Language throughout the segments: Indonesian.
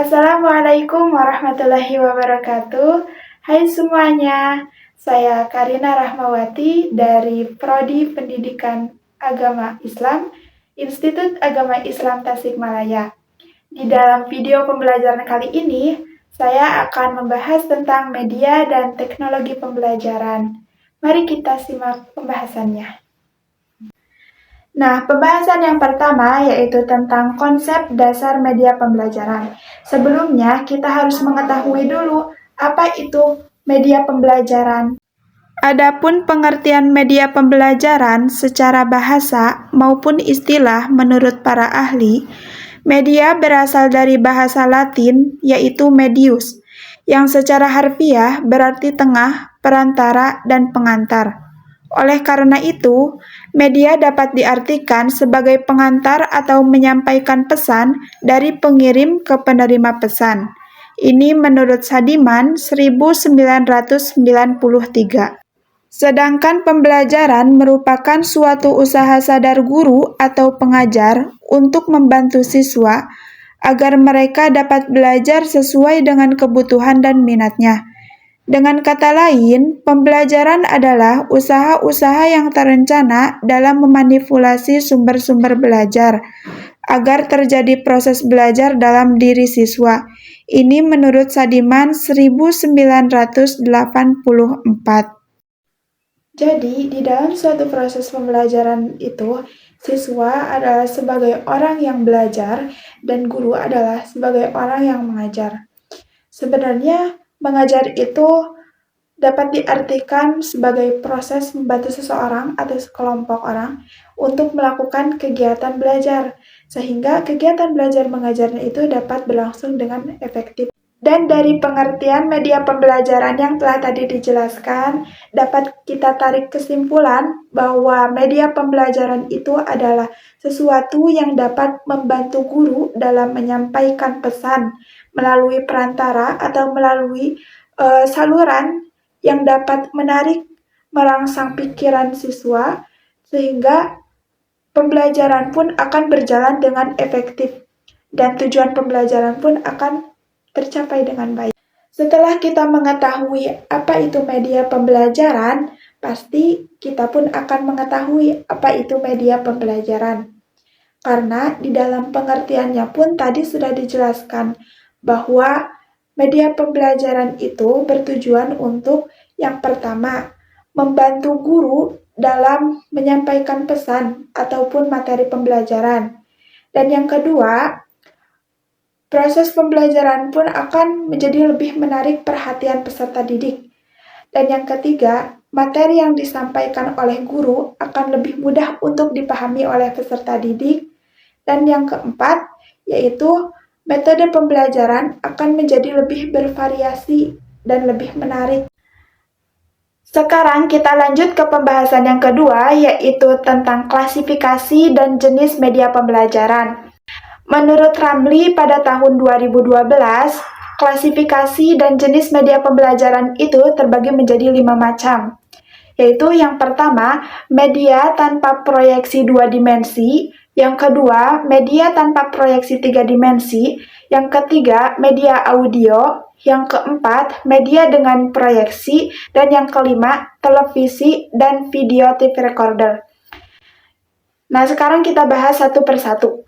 Assalamualaikum warahmatullahi wabarakatuh. Hai semuanya, saya Karina Rahmawati dari Prodi Pendidikan Agama Islam, Institut Agama Islam Tasikmalaya. Di dalam video pembelajaran kali ini, saya akan membahas tentang media dan teknologi pembelajaran. Mari kita simak pembahasannya. Nah, pembahasan yang pertama yaitu tentang konsep dasar media pembelajaran. Sebelumnya, kita harus mengetahui dulu apa itu media pembelajaran. Adapun pengertian media pembelajaran secara bahasa maupun istilah menurut para ahli, media berasal dari bahasa Latin yaitu medius, yang secara harfiah berarti tengah, perantara, dan pengantar. Oleh karena itu, media dapat diartikan sebagai pengantar atau menyampaikan pesan dari pengirim ke penerima pesan. Ini menurut Sadiman 1993. Sedangkan pembelajaran merupakan suatu usaha sadar guru atau pengajar untuk membantu siswa agar mereka dapat belajar sesuai dengan kebutuhan dan minatnya. Dengan kata lain, pembelajaran adalah usaha-usaha yang terencana dalam memanipulasi sumber-sumber belajar agar terjadi proses belajar dalam diri siswa. Ini menurut Sadiman 1984. Jadi, di dalam suatu proses pembelajaran itu, siswa adalah sebagai orang yang belajar dan guru adalah sebagai orang yang mengajar. Sebenarnya, mengajar itu dapat diartikan sebagai proses membantu seseorang atau sekelompok orang untuk melakukan kegiatan belajar, sehingga kegiatan belajar mengajarnya itu dapat berlangsung dengan efektif. Dan dari pengertian media pembelajaran yang telah tadi dijelaskan, dapat kita tarik kesimpulan bahwa media pembelajaran itu adalah sesuatu yang dapat membantu guru dalam menyampaikan pesan melalui perantara atau melalui saluran yang dapat menarik merangsang pikiran siswa sehingga pembelajaran pun akan berjalan dengan efektif dan tujuan pembelajaran pun akan tercapai dengan baik. Setelah kita mengetahui apa itu media pembelajaran, pasti kita pun akan mengetahui apa itu media pembelajaran. Karena di dalam pengertiannya pun tadi sudah dijelaskan bahwa media pembelajaran itu bertujuan untuk yang pertama, membantu guru dalam menyampaikan pesan ataupun materi pembelajaran. Dan yang kedua, proses pembelajaran pun akan menjadi lebih menarik perhatian peserta didik. Dan yang ketiga, materi yang disampaikan oleh guru akan lebih mudah untuk dipahami oleh peserta didik. Dan yang keempat, yaitu metode pembelajaran akan menjadi lebih bervariasi dan lebih menarik. Sekarang kita lanjut ke pembahasan yang kedua, yaitu tentang klasifikasi dan jenis media pembelajaran. Menurut Ramli pada tahun 2012, klasifikasi dan jenis media pembelajaran itu terbagi menjadi 5 macam. Yaitu yang pertama, media tanpa proyeksi 2 dimensi, yang kedua, media tanpa proyeksi 3 dimensi, yang ketiga, media audio, yang keempat, media dengan proyeksi, dan yang kelima, televisi dan video tape recorder. Nah, sekarang kita bahas satu persatu.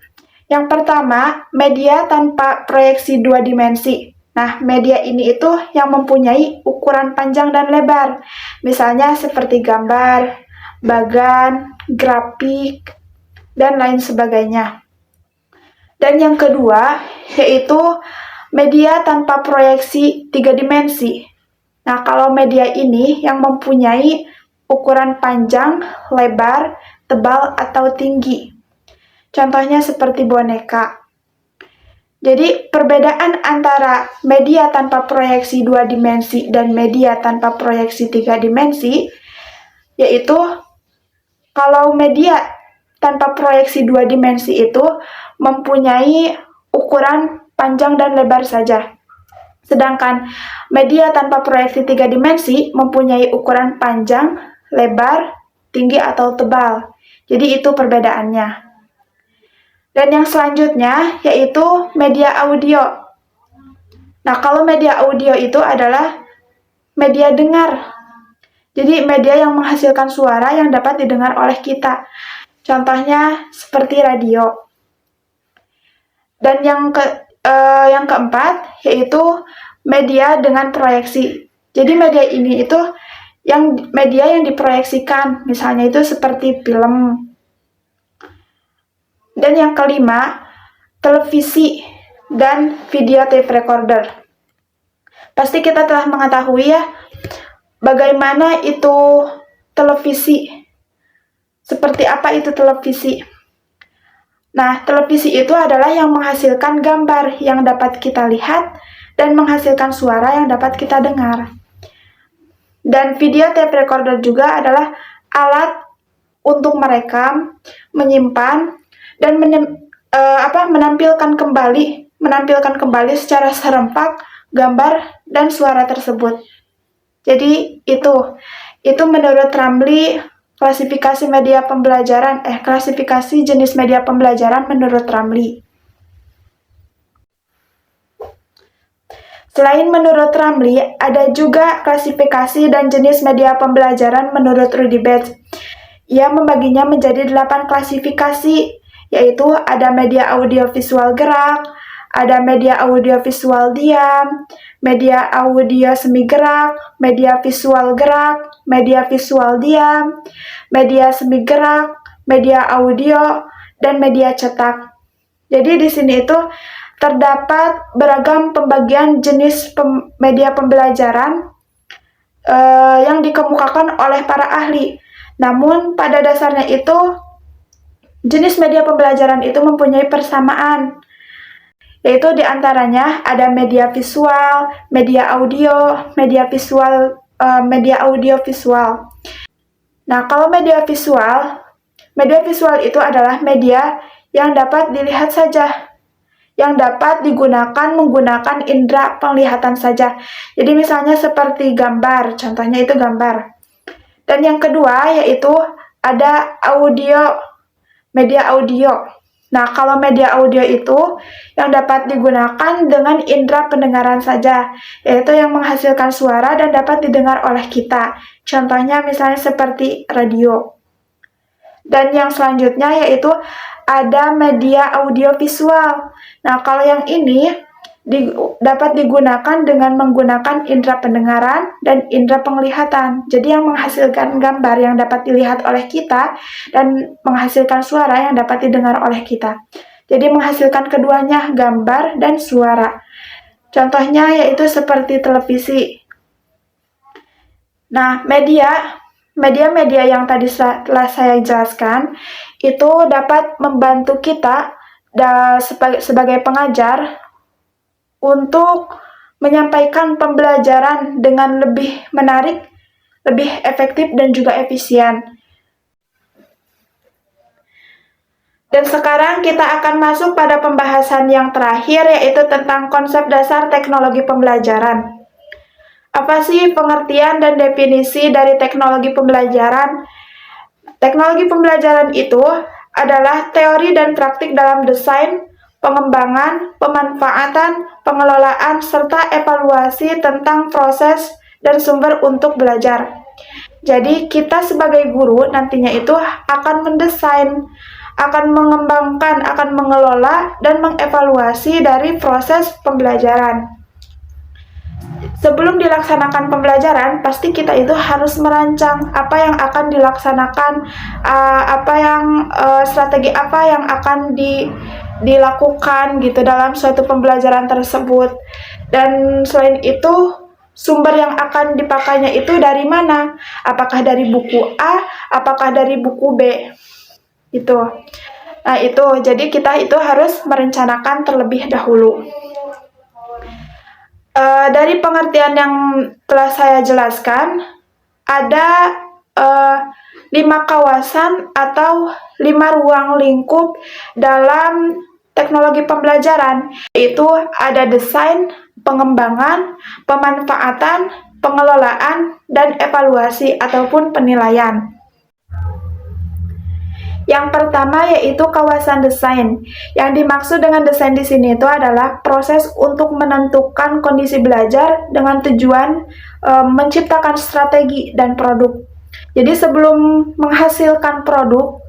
Yang pertama, media tanpa proyeksi 2 dimensi. Nah, media ini itu yang mempunyai ukuran panjang dan lebar. Misalnya seperti gambar, bagan, grafik, dan lain sebagainya. Dan yang kedua, yaitu media tanpa proyeksi 3 dimensi. Nah, kalau media ini yang mempunyai ukuran panjang, lebar, tebal, atau tinggi. Contohnya seperti boneka. Jadi, perbedaan antara media tanpa proyeksi 2 dimensi dan media tanpa proyeksi 3 dimensi, yaitu kalau media tanpa proyeksi 2 dimensi itu mempunyai ukuran panjang dan lebar saja. Sedangkan media tanpa proyeksi 3 dimensi mempunyai ukuran panjang, lebar, tinggi atau tebal. Jadi itu perbedaannya. Dan yang selanjutnya yaitu media audio. Nah, kalau media audio itu adalah media dengar. Jadi media yang menghasilkan suara yang dapat didengar oleh kita. Contohnya seperti radio. Dan yang keempat yaitu media dengan proyeksi. Jadi media ini itu media yang diproyeksikan, misalnya itu seperti film. Dan yang kelima, televisi dan video tape recorder. Pasti kita telah mengetahui ya, bagaimana itu televisi. Seperti apa itu televisi? Nah, televisi itu adalah yang menghasilkan gambar yang dapat kita lihat dan menghasilkan suara yang dapat kita dengar. Dan video tape recorder juga adalah alat untuk merekam, menyimpan, dan menampilkan kembali secara serempak gambar dan suara tersebut. Jadi itu menurut Ramli klasifikasi jenis media pembelajaran menurut Ramli. Selain menurut Ramli, ada juga klasifikasi dan jenis media pembelajaran menurut Rudy Betts. Ia membaginya menjadi 8 klasifikasi, yaitu ada media audiovisual gerak, ada media audiovisual diam, media audio semi gerak, media visual gerak, media visual diam, media semi gerak, media audio, dan media cetak. Jadi di sini itu terdapat beragam pembagian jenis media pembelajaran yang dikemukakan oleh para ahli. Namun pada dasarnya itu jenis media pembelajaran itu mempunyai persamaan, yaitu diantaranya ada media visual, media audio, media audio visual. Nah, kalau media visual itu adalah media yang dapat dilihat saja, yang dapat digunakan menggunakan indera penglihatan saja. Jadi misalnya seperti gambar, contohnya itu gambar. Dan yang kedua yaitu ada media audio. Nah, kalau media audio itu yang dapat digunakan dengan indera pendengaran saja, yaitu yang menghasilkan suara dan dapat didengar oleh kita. Contohnya misalnya seperti radio. Dan yang selanjutnya yaitu ada media audio visual. Nah, kalau yang ini dapat digunakan dengan menggunakan indera pendengaran dan indera penglihatan. Jadi yang menghasilkan gambar yang dapat dilihat oleh kita dan menghasilkan suara yang dapat didengar oleh kita. Jadi menghasilkan keduanya, gambar dan suara. Contohnya yaitu seperti televisi. Nah, media yang tadi telah saya jelaskan itu dapat membantu kita sebagai pengajar untuk menyampaikan pembelajaran dengan lebih menarik, lebih efektif, dan juga efisien. Dan sekarang kita akan masuk pada pembahasan yang terakhir, yaitu tentang konsep dasar teknologi pembelajaran. Apa sih pengertian dan definisi dari teknologi pembelajaran? Teknologi pembelajaran itu adalah teori dan praktik dalam desain, pengembangan, pemanfaatan, pengelolaan, serta evaluasi tentang proses dan sumber untuk belajar. Jadi kita sebagai guru nantinya itu akan mendesain, akan mengembangkan, akan mengelola, dan mengevaluasi dari proses pembelajaran. Sebelum dilaksanakan pembelajaran, pasti kita itu harus merancang apa yang akan dilaksanakan, strategi apa yang akan dilakukan gitu dalam suatu pembelajaran tersebut. Dan selain itu, sumber yang akan dipakainya itu dari mana? Apakah dari buku A, apakah dari buku B? Itu. Nah, itu. Jadi kita itu harus merencanakan terlebih dahulu. Dari pengertian yang telah saya jelaskan, ada 5 kawasan atau 5 ruang lingkup dalam teknologi pembelajaran, yaitu ada desain, pengembangan, pemanfaatan, pengelolaan, dan evaluasi ataupun penilaian. Yang pertama yaitu kawasan desain. Yang dimaksud dengan desain di sini itu adalah proses untuk menentukan kondisi belajar dengan tujuan menciptakan strategi dan produk. Jadi sebelum menghasilkan produk,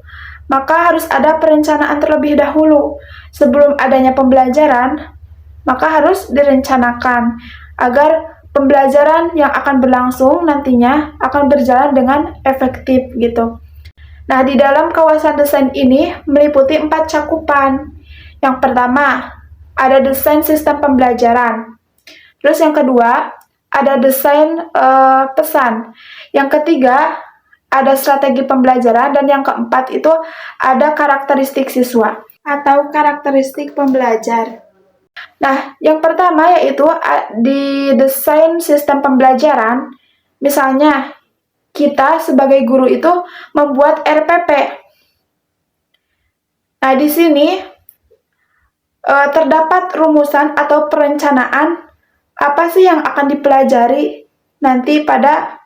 maka harus ada perencanaan terlebih dahulu. Sebelum adanya pembelajaran, maka harus direncanakan agar pembelajaran yang akan berlangsung nantinya akan berjalan dengan efektif gitu. Nah, di dalam kawasan desain ini meliputi 4 cakupan. Yang pertama, ada desain sistem pembelajaran. Terus yang kedua, ada desain pesan. Yang ketiga, ada strategi pembelajaran. Dan yang keempat itu ada karakteristik siswa atau karakteristik pembelajar. Nah, yang pertama yaitu di desain sistem pembelajaran, misalnya kita sebagai guru itu membuat RPP. Nah, di sini terdapat rumusan atau perencanaan apa sih yang akan dipelajari nanti pada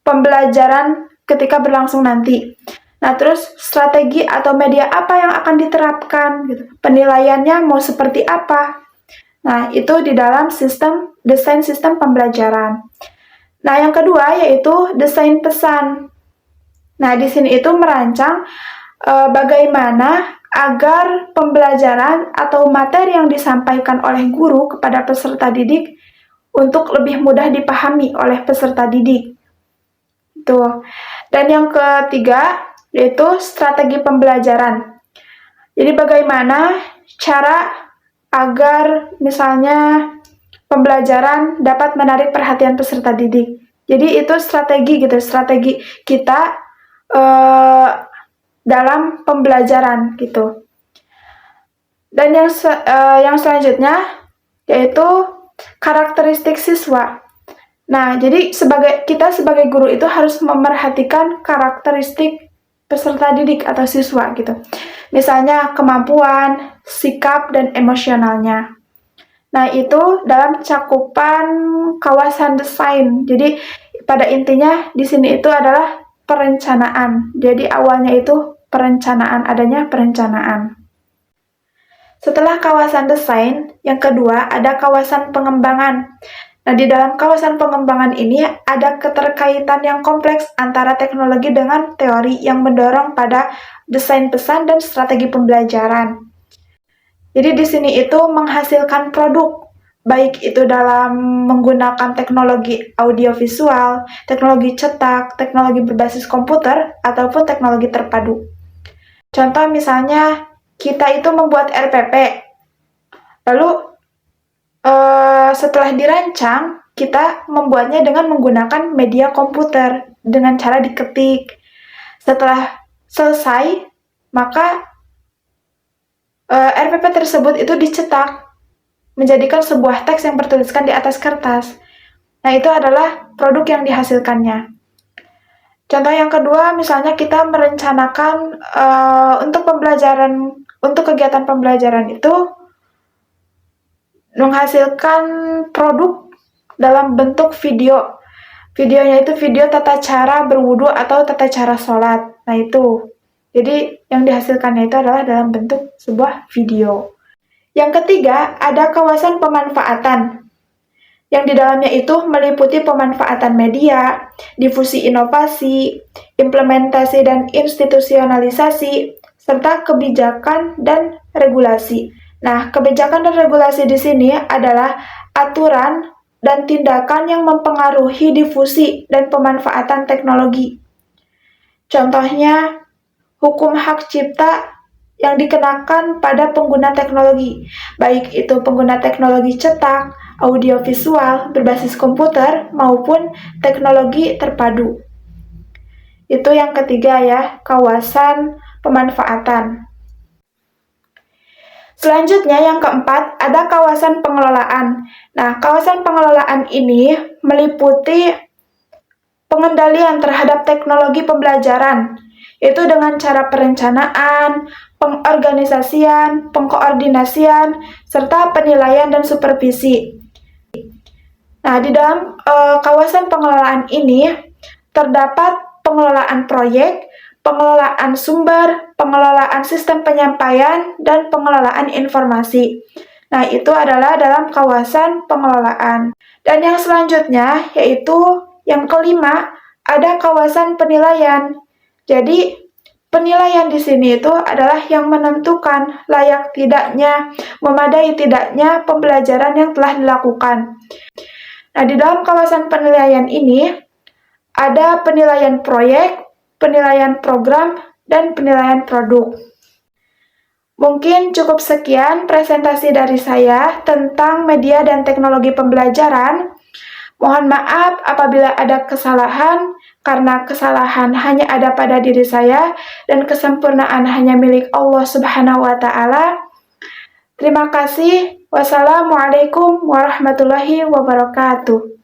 pembelajaran ketika berlangsung nanti. Nah, terus strategi atau media apa yang akan diterapkan, gitu. Penilaiannya mau seperti apa. Nah, itu di dalam desain sistem pembelajaran. Nah, yang kedua yaitu desain pesan. Nah, di sini itu merancang bagaimana agar pembelajaran atau materi yang disampaikan oleh guru kepada peserta didik untuk lebih mudah dipahami oleh peserta didik. Tuh. Dan yang ketiga yaitu strategi pembelajaran. Jadi bagaimana cara agar misalnya pembelajaran dapat menarik perhatian peserta didik. Jadi itu strategi gitu, strategi kita dalam pembelajaran gitu. Dan yang selanjutnya yaitu karakteristik siswa. Nah, jadi kita sebagai guru itu harus memerhatikan karakteristik peserta didik atau siswa gitu. Misalnya kemampuan, sikap, dan emosionalnya. Nah, itu dalam cakupan kawasan desain. Jadi pada intinya di sini itu adalah perencanaan. Jadi awalnya itu perencanaan, adanya perencanaan. Setelah kawasan desain, yang kedua ada kawasan pengembangan. Nah, di dalam kawasan pengembangan ini ada keterkaitan yang kompleks antara teknologi dengan teori yang mendorong pada desain pesan dan strategi pembelajaran. Jadi di sini itu menghasilkan produk, baik itu dalam menggunakan teknologi audiovisual, teknologi cetak, teknologi berbasis komputer, ataupun teknologi terpadu. Contoh misalnya kita itu membuat RPP, lalu setelah dirancang, kita membuatnya dengan menggunakan media komputer dengan cara diketik. Setelah selesai, maka RPP tersebut itu dicetak menjadikan sebuah teks yang bertuliskan di atas kertas. Nah, itu adalah produk yang dihasilkannya. Contoh yang kedua, misalnya kita merencanakan untuk kegiatan pembelajaran itu menghasilkan produk dalam bentuk video. Videonya itu video tata cara berwudu atau tata cara sholat. Nah, itu. Jadi, yang dihasilkannya itu adalah dalam bentuk sebuah video. Yang ketiga, ada kawasan pemanfaatan. Yang di dalamnya itu meliputi pemanfaatan media, difusi inovasi, implementasi dan institusionalisasi, serta kebijakan dan regulasi. Nah, kebijakan dan regulasi di sini adalah aturan dan tindakan yang mempengaruhi difusi dan pemanfaatan teknologi. Contohnya, hukum hak cipta yang dikenakan pada pengguna teknologi, baik itu pengguna teknologi cetak, audiovisual, berbasis komputer, maupun teknologi terpadu. Itu yang ketiga ya, kawasan pemanfaatan. Selanjutnya yang keempat, ada kawasan pengelolaan. Nah, kawasan pengelolaan ini meliputi pengendalian terhadap teknologi pembelajaran, yaitu dengan cara perencanaan, pengorganisasian, pengkoordinasian, serta penilaian dan supervisi. Nah, di dalam kawasan pengelolaan ini terdapat pengelolaan proyek, pengelolaan sumber, pengelolaan sistem penyampaian, dan pengelolaan informasi. Nah, itu adalah dalam kawasan pengelolaan. Dan yang selanjutnya yaitu yang kelima, ada kawasan penilaian. Jadi, penilaian di sini itu adalah yang menentukan layak tidaknya, memadai tidaknya pembelajaran yang telah dilakukan. Nah, di dalam kawasan penilaian ini ada penilaian proyek, penilaian program, dan penilaian produk. Mungkin cukup sekian presentasi dari saya tentang media dan teknologi pembelajaran. Mohon maaf apabila ada kesalahan, karena kesalahan hanya ada pada diri saya dan kesempurnaan hanya milik Allah Subhanahu wa Ta'ala. Terima kasih. Wassalamualaikum warahmatullahi wabarakatuh.